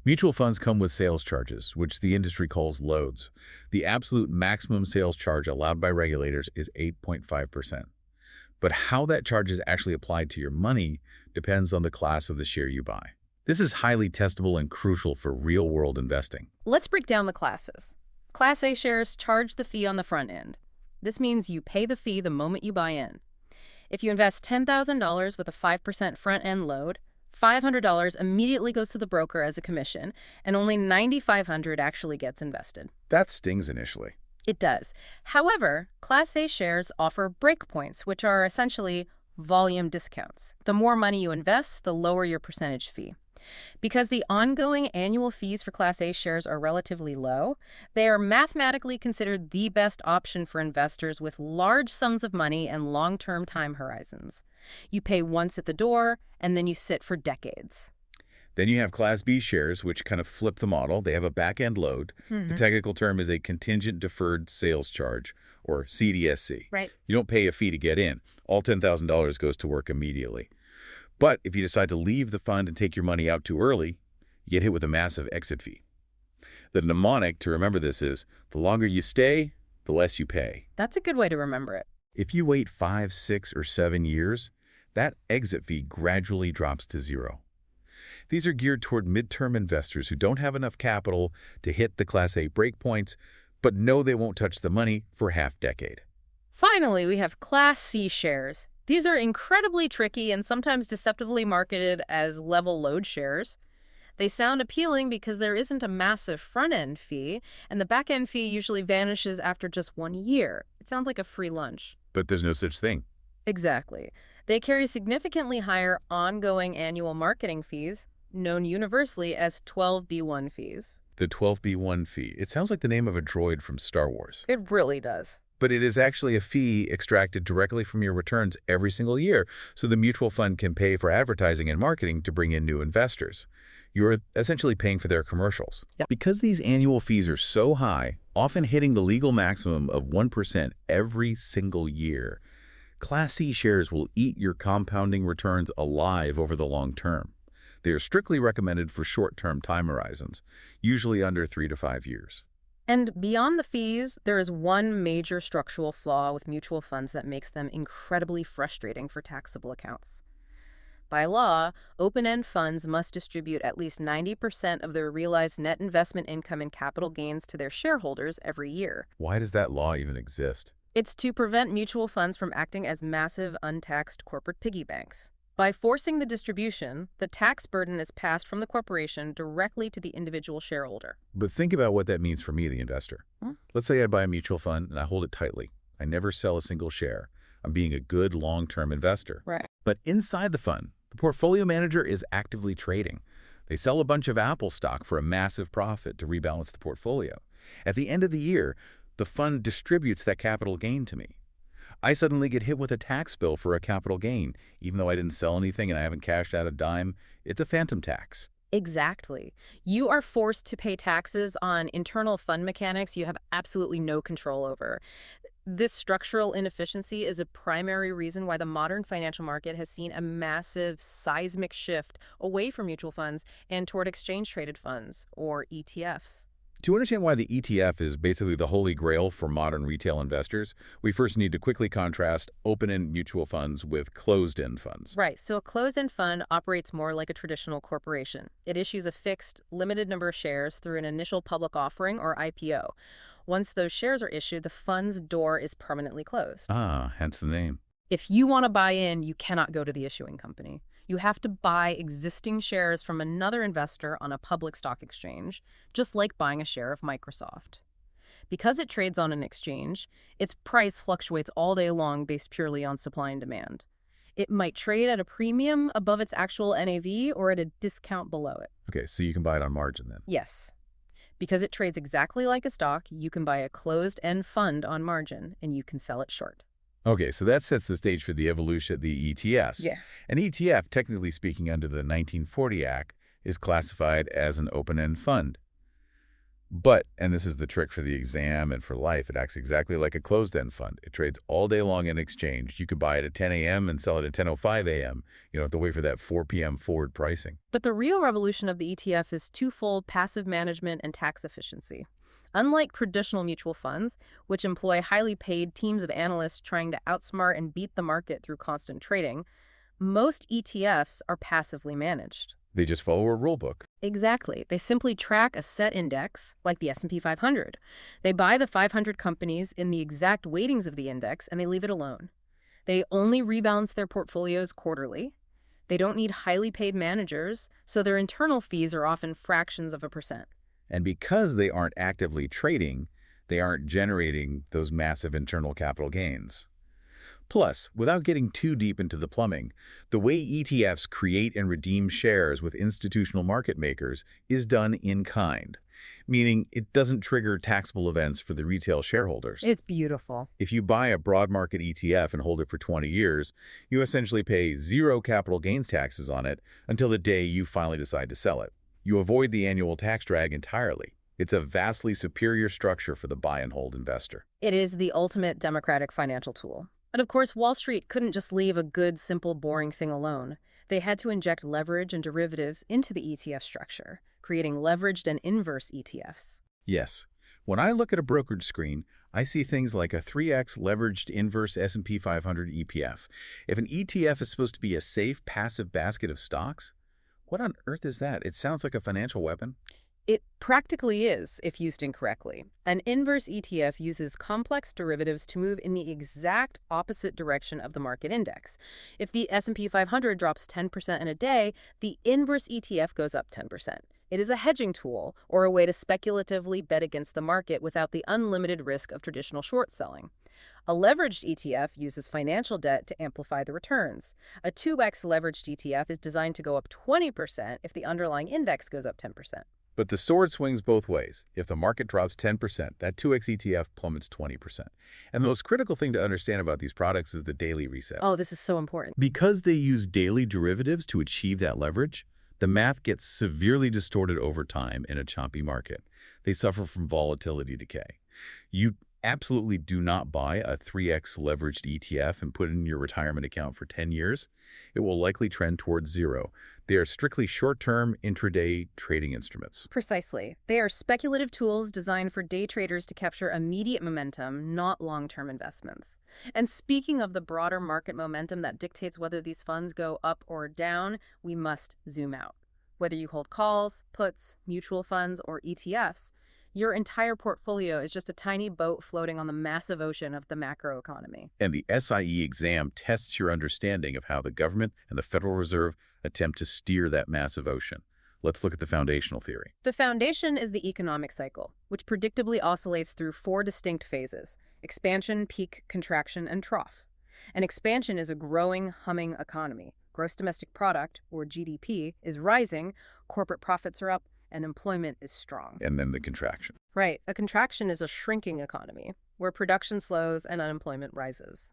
Mutual funds come with sales charges, which the industry calls loads. The absolute maximum sales charge allowed by regulators is 8.5%. But how that charge is actually applied to your money depends on the class of the share you buy. This is highly testable and crucial for real-world investing. Let's break down the classes. Class A shares charge the fee on the front end. This means you pay the fee the moment you buy in. If you invest $10,000 with a 5% front-end load, $500 immediately goes to the broker as a commission, and only $9,500 actually gets invested. That stings initially. It does. However, Class A shares offer breakpoints, which are essentially volume discounts. The more money you invest, the lower your percentage fee. Because the ongoing annual fees for Class A shares are relatively low, they are mathematically considered the best option for investors with large sums of money and long-term time horizons. You pay once at the door, and then you sit for decades. Then you have Class B shares, which kind of flip the model. They have a back-end load. The technical term is a contingent deferred sales charge, or CDSC. Right. You don't pay a fee to get in. All $10,000 goes to work immediately. But if you decide to leave the fund and take your money out too early, you get hit with a massive exit fee. The mnemonic to remember this is, the longer you stay, the less you pay. That's a good way to remember it. If you wait 5, 6, or 7 years, that exit fee gradually drops to zero. These are geared toward midterm investors who don't have enough capital to hit the Class A breakpoints, but know they won't touch the money for half-decade. Finally, we have Class C shares. These are incredibly tricky and sometimes deceptively marketed as level load shares. They sound appealing because there isn't a massive front-end fee, and the back-end fee usually vanishes after just 1 year. It sounds like a free lunch. But there's no such thing. Exactly. They carry significantly higher ongoing annual marketing fees, known universally as 12B1 fees. The 12B1 fee. It sounds like the name of a droid from Star Wars. It really does. But it is actually a fee extracted directly from your returns every single year, so the mutual fund can pay for advertising and marketing to bring in new investors. You're essentially paying for their commercials. Yep. Because these annual fees are so high, often hitting the legal maximum of 1% every single year, Class C shares will eat your compounding returns alive over the long term. They are strictly recommended for short-term time horizons, usually under 3 to 5 years. And beyond the fees, there is one major structural flaw with mutual funds that makes them incredibly frustrating for taxable accounts. By law, open-end funds must distribute at least 90% of their realized net investment income and capital gains to their shareholders every year. Why does that law even exist? It's to prevent mutual funds from acting as massive, untaxed corporate piggy banks. By forcing the distribution, the tax burden is passed from the corporation directly to the individual shareholder. But think about what that means for me, the investor. Let's say I buy a mutual fund and I hold it tightly. I never sell a single share. I'm being a good long-term investor. Right. But inside the fund, the portfolio manager is actively trading. They sell a bunch of Apple stock for a massive profit to rebalance the portfolio. At the end of the year, the fund distributes that capital gain to me. I suddenly get hit with a tax bill for a capital gain. Even though I didn't sell anything and I haven't cashed out a dime, it's a phantom tax. Exactly. You are forced to pay taxes on internal fund mechanics you have absolutely no control over. This structural inefficiency is a primary reason why the modern financial market has seen a massive seismic shift away from mutual funds and toward exchange-traded funds, or ETFs. To understand why the ETF is basically the holy grail for modern retail investors, we first need to quickly contrast open-end mutual funds with closed-end funds. Right, so a closed-end fund operates more like a traditional corporation. It issues a fixed, limited number of shares through an initial public offering or IPO. Once those shares are issued, the fund's door is permanently closed. Ah, hence the name. If you want to buy in, you cannot go to the issuing company. You have to buy existing shares from another investor on a public stock exchange, just like buying a share of Microsoft. Because it trades on an exchange, its price fluctuates all day long based purely on supply and demand. It might trade at a premium above its actual NAV or at a discount below it. Okay, so you can buy it on margin then. Yes. Because it trades exactly like a stock, you can buy a closed-end fund on margin, and you can sell it short. Okay, so that sets the stage for the evolution of the ETS. Yeah. An ETF, technically speaking under the 1940 Act, is classified as an open-end fund. But, and this is the trick for the exam and for life, it acts exactly like a closed-end fund. It trades all day long in exchange. You could buy it at 10 a.m. and sell it at 10:05 a.m. You don't have to wait for that 4 p.m. forward pricing. But the real revolution of the ETF is twofold: passive management and tax efficiency. Unlike traditional mutual funds, which employ highly paid teams of analysts trying to outsmart and beat the market through constant trading, most ETFs are passively managed. They just follow a rule book. Exactly. They simply track a set index, like the S&P 500. They buy the 500 companies in the exact weightings of the index, and they leave it alone. They only rebalance their portfolios quarterly. They don't need highly paid managers, so their internal fees are often fractions of a percent. And because they aren't actively trading, they aren't generating those massive internal capital gains. Plus, without getting too deep into the plumbing, the way ETFs create and redeem shares with institutional market makers is done in kind, meaning it doesn't trigger taxable events for the retail shareholders. It's beautiful. If you buy a broad market ETF and hold it for 20 years, you essentially pay zero capital gains taxes on it until the day you finally decide to sell it. You avoid the annual tax drag entirely. It's a vastly superior structure for the buy and hold investor. It is the ultimate democratic financial tool. But of course, Wall Street couldn't just leave a good, simple, boring thing alone. They had to inject leverage and derivatives into the ETF structure, creating leveraged and inverse ETFs. Yes. When I look at a brokerage screen, I see things like a 3x leveraged inverse S&P 500 EPF. If an ETF is supposed to be a safe, passive basket of stocks, what on earth is that? It sounds like a financial weapon. It practically is, if used incorrectly. An inverse ETF uses complex derivatives to move in the exact opposite direction of the market index. If the S&P 500 drops 10% in a day, the inverse ETF goes up 10%. It is a hedging tool, or a way to speculatively bet against the market without the unlimited risk of traditional short selling. A leveraged ETF uses financial debt to amplify the returns. A 2x leveraged ETF is designed to go up 20% if the underlying index goes up 10%. But the sword swings both ways. If the market drops 10%, that 2x ETF plummets 20%. And the most critical thing to understand about these products is the daily reset. Oh, this is so important. Because they use daily derivatives to achieve that leverage, the math gets severely distorted over time in a choppy market. They suffer from volatility decay. You Absolutely do not buy a 3x leveraged ETF and put it in your retirement account for 10 years. It will likely trend towards zero. They are strictly short-term, intraday trading instruments. Precisely. They are speculative tools designed for day traders to capture immediate momentum, not long-term investments. And speaking of the broader market momentum that dictates whether these funds go up or down, we must zoom out. Whether you hold calls, puts, mutual funds, or ETFs, your entire portfolio is just a tiny boat floating on the massive ocean of the macroeconomy. And the SIE exam tests your understanding of how the government and the Federal Reserve attempt to steer that massive ocean. Let's look at the foundational theory. The foundation is the economic cycle, which predictably oscillates through four distinct phases: expansion, peak, contraction, and trough. An expansion is a growing, humming economy. Gross domestic product, or GDP, is rising, corporate profits are up, and employment is strong. And then the contraction. Right. A contraction is a shrinking economy, where production slows and unemployment rises.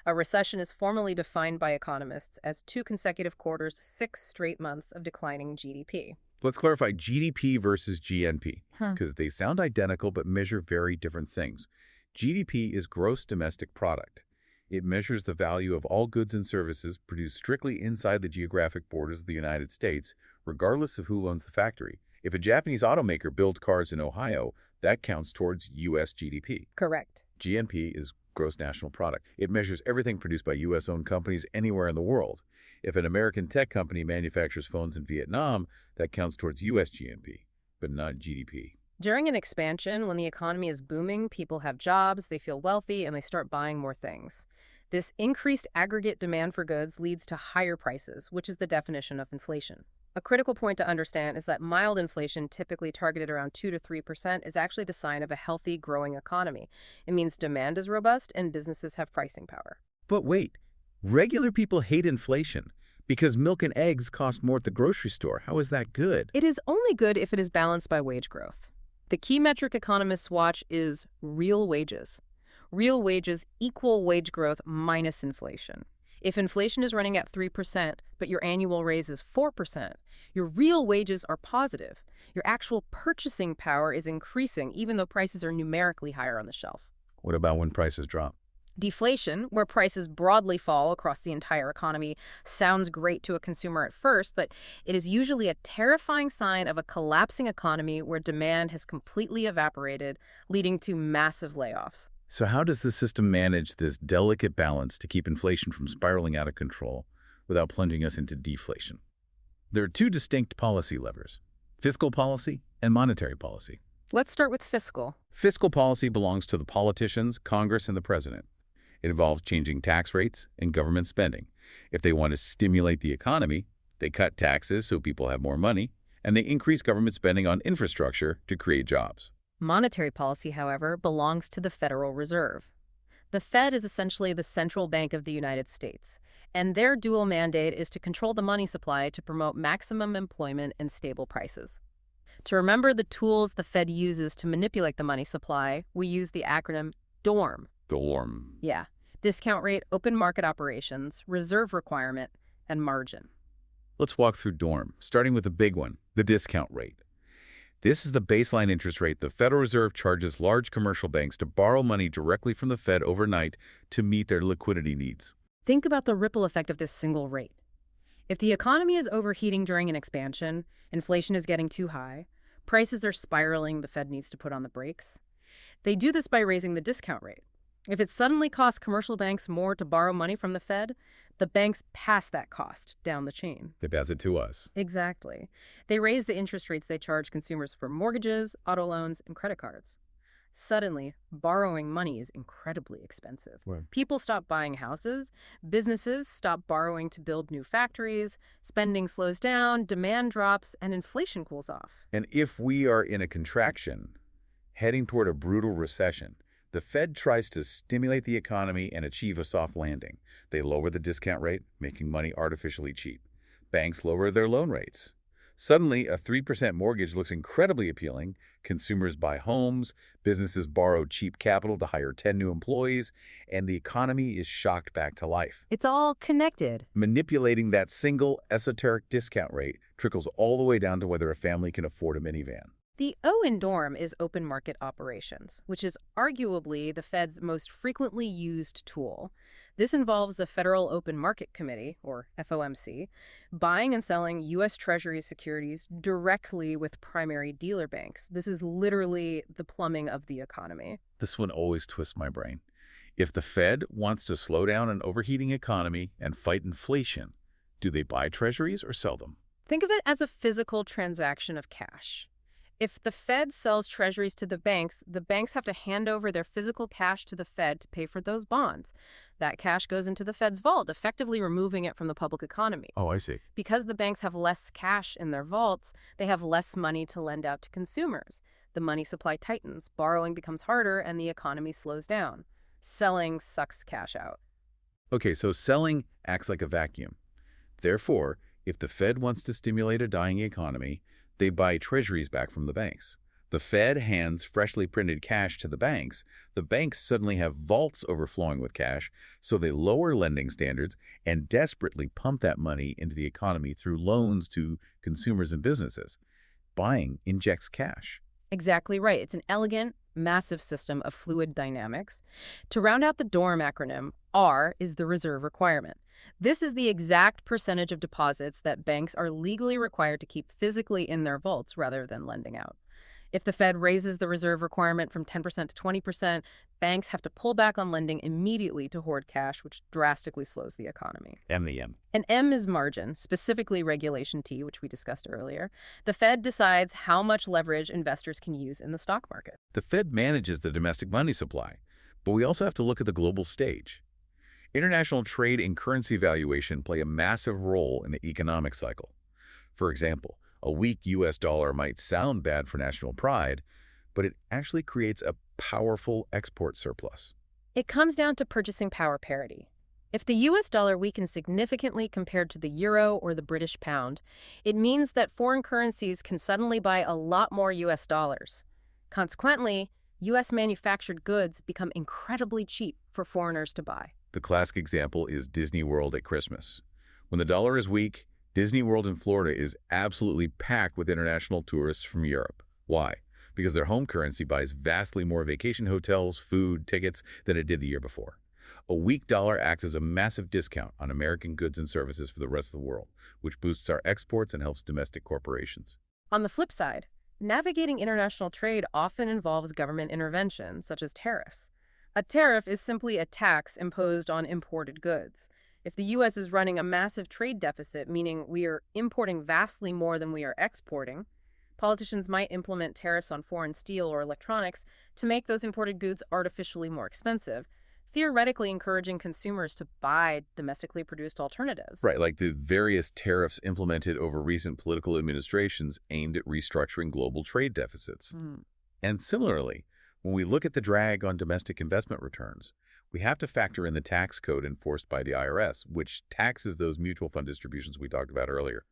A recession is formally defined by economists as 2 consecutive quarters, 6 straight months of declining GDP. Let's clarify GDP versus GNP, because they sound identical but measure very different things. GDP is gross domestic product. It measures the value of all goods and services produced strictly inside the geographic borders of the United States, regardless of who owns the factory. If a Japanese automaker builds cars in Ohio, that counts towards U.S. GDP. Correct. GNP is gross national product. It measures everything produced by U.S.-owned companies anywhere in the world. If an American tech company manufactures phones in Vietnam, that counts towards U.S. GNP, but not GDP. During an expansion, when the economy is booming, people have jobs, they feel wealthy, and they start buying more things. This increased aggregate demand for goods leads to higher prices, which is the definition of inflation. A critical point to understand is that mild inflation, typically targeted around 2 to 3%, is actually the sign of a healthy, growing economy. It means demand is robust and businesses have pricing power. But wait, regular people hate inflation because milk and eggs cost more at the grocery store. How is that good? It is only good if it is balanced by wage growth. The key metric economists watch is real wages. Real wages equal wage growth minus inflation. If inflation is running at 3%, but your annual raise is 4%, your real wages are positive. Your actual purchasing power is increasing, even though prices are numerically higher on the shelf. What about when prices drop? Deflation, where prices broadly fall across the entire economy, sounds great to a consumer at first, but it is usually a terrifying sign of a collapsing economy where demand has completely evaporated, leading to massive layoffs. So how does the system manage this delicate balance to keep inflation from spiraling out of control without plunging us into deflation? There are two distinct policy levers: fiscal policy and monetary policy. Let's start with fiscal. Fiscal policy belongs to the politicians, Congress, and the president. It involves changing tax rates and government spending. If they want to stimulate the economy, they cut taxes so people have more money, and they increase government spending on infrastructure to create jobs. Monetary policy, however, belongs to the Federal Reserve. The Fed is essentially the central bank of the United States, and their dual mandate is to control the money supply to promote maximum employment and stable prices. To remember the tools the Fed uses to manipulate the money supply, we use the acronym DORM. DORM. Yeah. Discount rate, open market operations, reserve requirement, and margin. Let's walk through DORM, starting with the big one, the discount rate. This is the baseline interest rate the Federal Reserve charges large commercial banks to borrow money directly from the Fed overnight to meet their liquidity needs. Think about the ripple effect of this single rate. If the economy is overheating during an expansion, inflation is getting too high, prices are spiraling, the Fed needs to put on the brakes. They do this by raising the discount rate. If it suddenly costs commercial banks more to borrow money from the Fed, the banks pass that cost down the chain. They pass it to us. Exactly. They raise the interest rates they charge consumers for mortgages, auto loans, and credit cards. Suddenly, borrowing money is incredibly expensive. Right. People stop buying houses, businesses stop borrowing to build new factories, spending slows down, demand drops, and inflation cools off. And if we are in a contraction, heading toward a brutal recession, the Fed tries to stimulate the economy and achieve a soft landing. They lower the discount rate, making money artificially cheap. Banks lower their loan rates. Suddenly, a 3% mortgage looks incredibly appealing. Consumers buy homes, businesses borrow cheap capital to hire 10 new employees, and the economy is shocked back to life. It's all connected. Manipulating that single esoteric discount rate trickles all the way down to whether a family can afford a minivan. The O in DORM is open market operations, which is arguably the Fed's most frequently used tool. This involves the Federal Open Market Committee, or FOMC, buying and selling U.S. Treasury securities directly with primary dealer banks. This is literally the plumbing of the economy. This one always twists my brain. If the Fed wants to slow down an overheating economy and fight inflation, do they buy treasuries or sell them? Think of it as a physical transaction of cash. If the Fed sells treasuries to the banks have to hand over their physical cash to the Fed to pay for those bonds. That cash goes into the Fed's vault, effectively removing it from the public economy. Oh, I see. Because the banks have less cash in their vaults, they have less money to lend out to consumers. The money supply tightens, borrowing becomes harder, and the economy slows down. Selling sucks cash out. Okay, so selling acts like a vacuum. Therefore, if the Fed wants to stimulate a dying economy, they buy treasuries back from the banks. The Fed hands freshly printed cash to the banks. The banks suddenly have vaults overflowing with cash, so they lower lending standards and desperately pump that money into the economy through loans to consumers and businesses. Buying injects cash. Exactly right. It's an elegant, massive system of fluid dynamics. To round out the DORM acronym, R is the reserve requirement. This is the exact percentage of deposits that banks are legally required to keep physically in their vaults rather than lending out. If the Fed raises the reserve requirement from 10% to 20%, banks have to pull back on lending immediately to hoard cash, which drastically slows the economy. And the M. And M is margin, specifically Regulation T, which we discussed earlier. The Fed decides how much leverage investors can use in the stock market. The Fed manages the domestic money supply, but we also have to look at the global stage. International trade and currency valuation play a massive role in the economic cycle. For example, a weak U.S. dollar might sound bad for national pride, but it actually creates a powerful export surplus. It comes down to purchasing power parity. If the U.S. dollar weakens significantly compared to the euro or the British pound, it means that foreign currencies can suddenly buy a lot more U.S. dollars. Consequently, U.S. manufactured goods become incredibly cheap for foreigners to buy. The classic example is Disney World at Christmas. When the dollar is weak, Disney World in Florida is absolutely packed with international tourists from Europe. Why? Because their home currency buys vastly more vacation hotels, food, tickets than it did the year before. A weak dollar acts as a massive discount on American goods and services for the rest of the world, which boosts our exports and helps domestic corporations. On the flip side, navigating international trade often involves government intervention, such as tariffs. A tariff is simply a tax imposed on imported goods. If the U.S. is running a massive trade deficit, meaning we are importing vastly more than we are exporting, politicians might implement tariffs on foreign steel or electronics to make those imported goods artificially more expensive, theoretically encouraging consumers to buy domestically produced alternatives. Right, like the various tariffs implemented over recent political administrations aimed at restructuring global trade deficits. And similarly, when we look at the drag on domestic investment returns, we have to factor in the tax code enforced by the IRS, which taxes those mutual fund distributions we talked about earlier.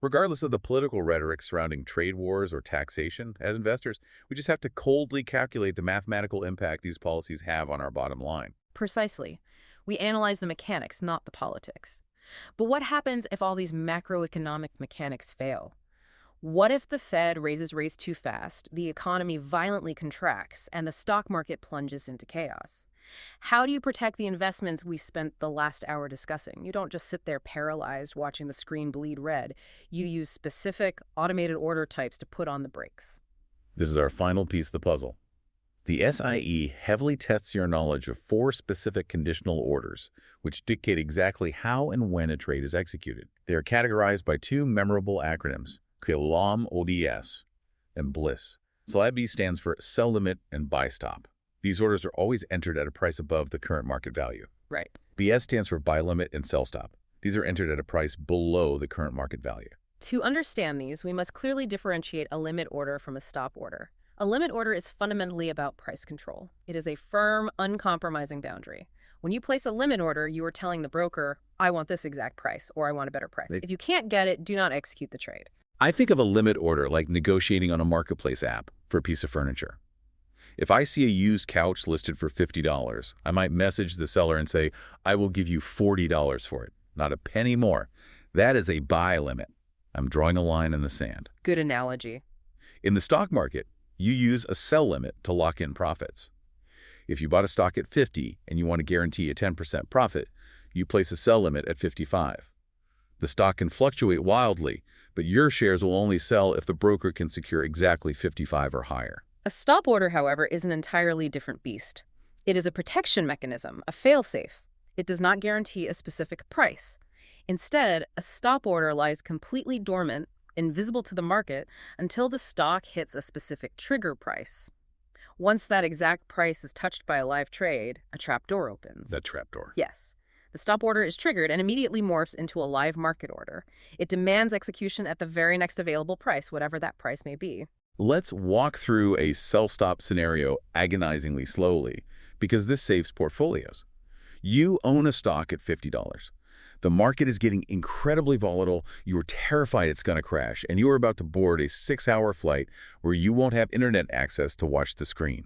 Regardless of the political rhetoric surrounding trade wars or taxation, as investors, we just have to coldly calculate the mathematical impact these policies have on our bottom line. Precisely. We analyze the mechanics, not the politics. But what happens if all these macroeconomic mechanics fail? What if the Fed raises rates too fast, the economy violently contracts, and the stock market plunges into chaos? How do you protect the investments we've spent the last hour discussing? You don't just sit there paralyzed watching the screen bleed red. You use specific automated order types to put on the brakes. This is our final piece of the puzzle. The SIE heavily tests your knowledge of 4 specific conditional orders, which dictate exactly how and when a trade is executed. They are categorized by 2 memorable acronyms, CLOM ODS and BLISS. SLAB stands for sell limit and buy stop. These orders are always entered at a price above the current market value. Right. BS stands for buy limit and sell stop. These are entered at a price below the current market value. To understand these, we must clearly differentiate a limit order from a stop order. A limit order is fundamentally about price control. It is a firm, uncompromising boundary. When you place a limit order, you are telling the broker, I want this exact price, or I want a better price. If you can't get it, do not execute the trade. I think of a limit order like negotiating on a marketplace app for a piece of furniture. If I see a used couch listed for $50, I might message the seller and say, I will give you $40 for it, not a penny more. That is a buy limit. I'm drawing a line in the sand. Good analogy. In the stock market, you use a sell limit to lock in profits. If you bought a stock at 50 and you want to guarantee a 10% profit, you place a sell limit at 55. The stock can fluctuate wildly, but your shares will only sell if the broker can secure exactly 55 or higher. A stop order, however, is an entirely different beast. It is a protection mechanism, a fail-safe. It does not guarantee a specific price. Instead, a stop order lies completely dormant, invisible to the market, until the stock hits a specific trigger price. Once that exact price is touched by a live trade, a trapdoor opens. That trapdoor. Yes. The stop order is triggered and immediately morphs into a live market order. It demands execution at the very next available price, whatever that price may be. Let's walk through a sell-stop scenario agonizingly slowly, because this saves portfolios. You own a stock at $50. The market is getting incredibly volatile, you're terrified it's going to crash, and you're about to board a 6-hour flight where you won't have internet access to watch the screen.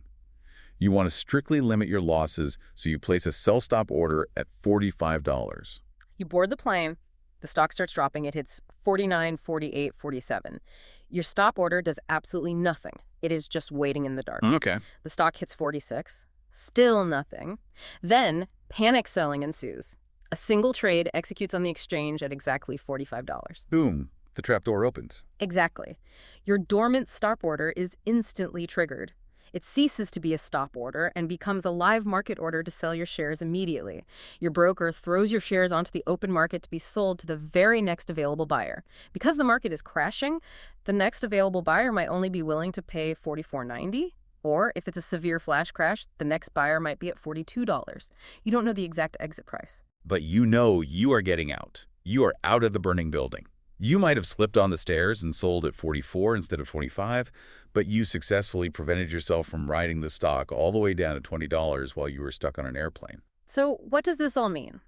You want to strictly limit your losses, so you place a sell-stop order at $45. You board the plane, the stock starts dropping, it hits 49, 48, 47. Your stop order does absolutely nothing. It is just waiting in the dark. Okay. The stock hits 46, still nothing. Then panic selling ensues. A single trade executes on the exchange at exactly $45. Boom. The trapdoor opens. Exactly. Your dormant stop order is instantly triggered. It ceases to be a stop order and becomes a live market order to sell your shares immediately. Your broker throws your shares onto the open market to be sold to the very next available buyer. Because the market is crashing, the next available buyer might only be willing to pay $44.90. Or if it's a severe flash crash, the next buyer might be at $42. You don't know the exact exit price. But you know you are getting out. You are out of the burning building. You might have slipped on the stairs and sold at 44 instead of 25, but you successfully prevented yourself from riding the stock all the way down to $20 while you were stuck on an airplane. So what does this all mean?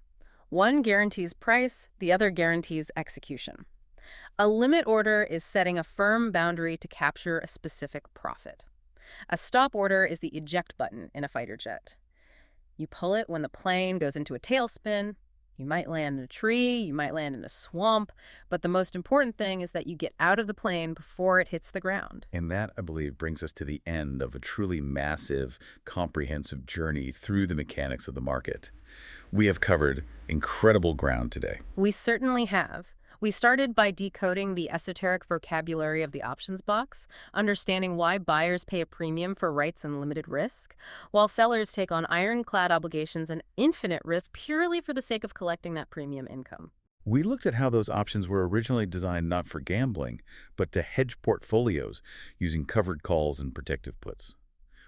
One guarantees price, the other guarantees execution. A limit order is setting a firm boundary to capture a specific profit. A stop order is the eject button in a fighter jet. You pull it when the plane goes into a tailspin. You might land in a tree, you might land in a swamp, but the most important thing is that you get out of the plane before it hits the ground. And that, I believe, brings us to the end of a truly massive, comprehensive journey through the mechanics of the market. We have covered incredible ground today. We certainly have. We started by decoding the esoteric vocabulary of the options box, understanding why buyers pay a premium for rights and limited risk, while sellers take on ironclad obligations and infinite risk purely for the sake of collecting that premium income. We looked at how those options were originally designed not for gambling, but to hedge portfolios using covered calls and protective puts.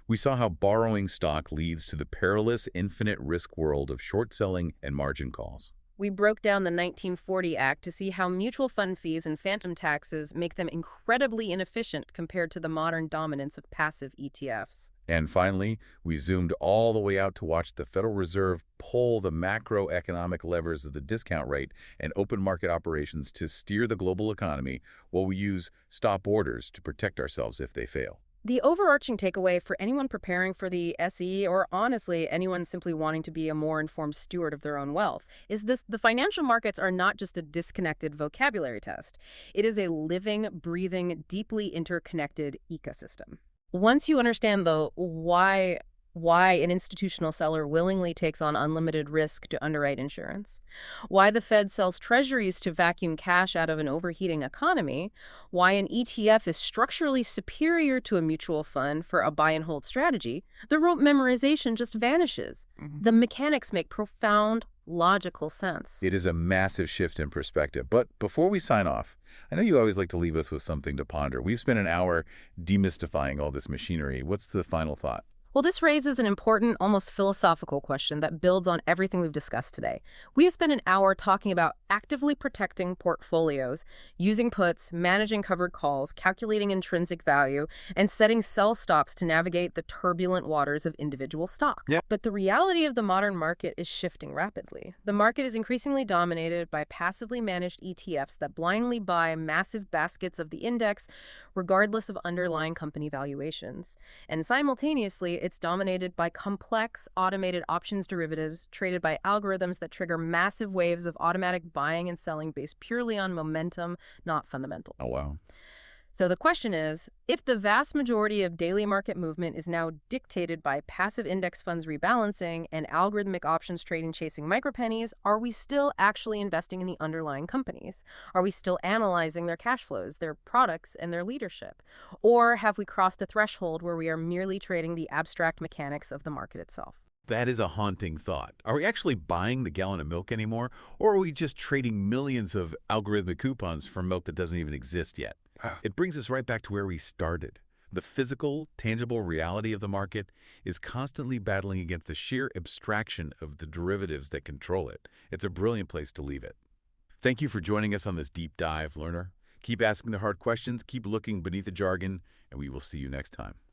We saw how borrowing stock leads to the perilous infinite risk world of short selling and margin calls. We broke down the 1940 Act to see how mutual fund fees and phantom taxes make them incredibly inefficient compared to the modern dominance of passive ETFs. And finally, we zoomed all the way out to watch the Federal Reserve pull the macroeconomic levers of the discount rate and open market operations to steer the global economy, while we use stop orders to protect ourselves if they fail. The overarching takeaway for anyone preparing for the SIE, or honestly anyone simply wanting to be a more informed steward of their own wealth, is this: the financial markets are not just a disconnected vocabulary test. It is a living, breathing, deeply interconnected ecosystem. Once you understand the why an institutional seller willingly takes on unlimited risk to underwrite insurance, why the Fed sells treasuries to vacuum cash out of an overheating economy, why an ETF is structurally superior to a mutual fund for a buy and hold strategy, the rote memorization just vanishes. The mechanics make profound logical sense. It is a massive shift in perspective. But before we sign off, I know you always like to leave us with something to ponder. We've spent an hour demystifying all this machinery. What's the final thought? Well, this raises an important, almost philosophical question that builds on everything we've discussed today. We have spent an hour talking about actively protecting portfolios, using puts, managing covered calls, calculating intrinsic value, and setting sell stops to navigate the turbulent waters of individual stocks. Yeah. But the reality of the modern market is shifting rapidly. The market is increasingly dominated by passively managed ETFs that blindly buy massive baskets of the index, regardless of underlying company valuations. And simultaneously, it's dominated by complex, automated options derivatives traded by algorithms that trigger massive waves of automatic buying and selling based purely on momentum, not fundamentals. Oh, wow. So the question is, if the vast majority of daily market movement is now dictated by passive index funds rebalancing and algorithmic options trading chasing micropennies, are we still actually investing in the underlying companies? Are we still analyzing their cash flows, their products, and their leadership? Or have we crossed a threshold where we are merely trading the abstract mechanics of the market itself? That is a haunting thought. Are we actually buying the gallon of milk anymore, or are we just trading millions of algorithmic coupons for milk that doesn't even exist yet? It brings us right back to where we started. The physical, tangible reality of the market is constantly battling against the sheer abstraction of the derivatives that control it. It's a brilliant place to leave it. Thank you for joining us on this deep dive, learner. Keep asking the hard questions, keep looking beneath the jargon, and we will see you next time.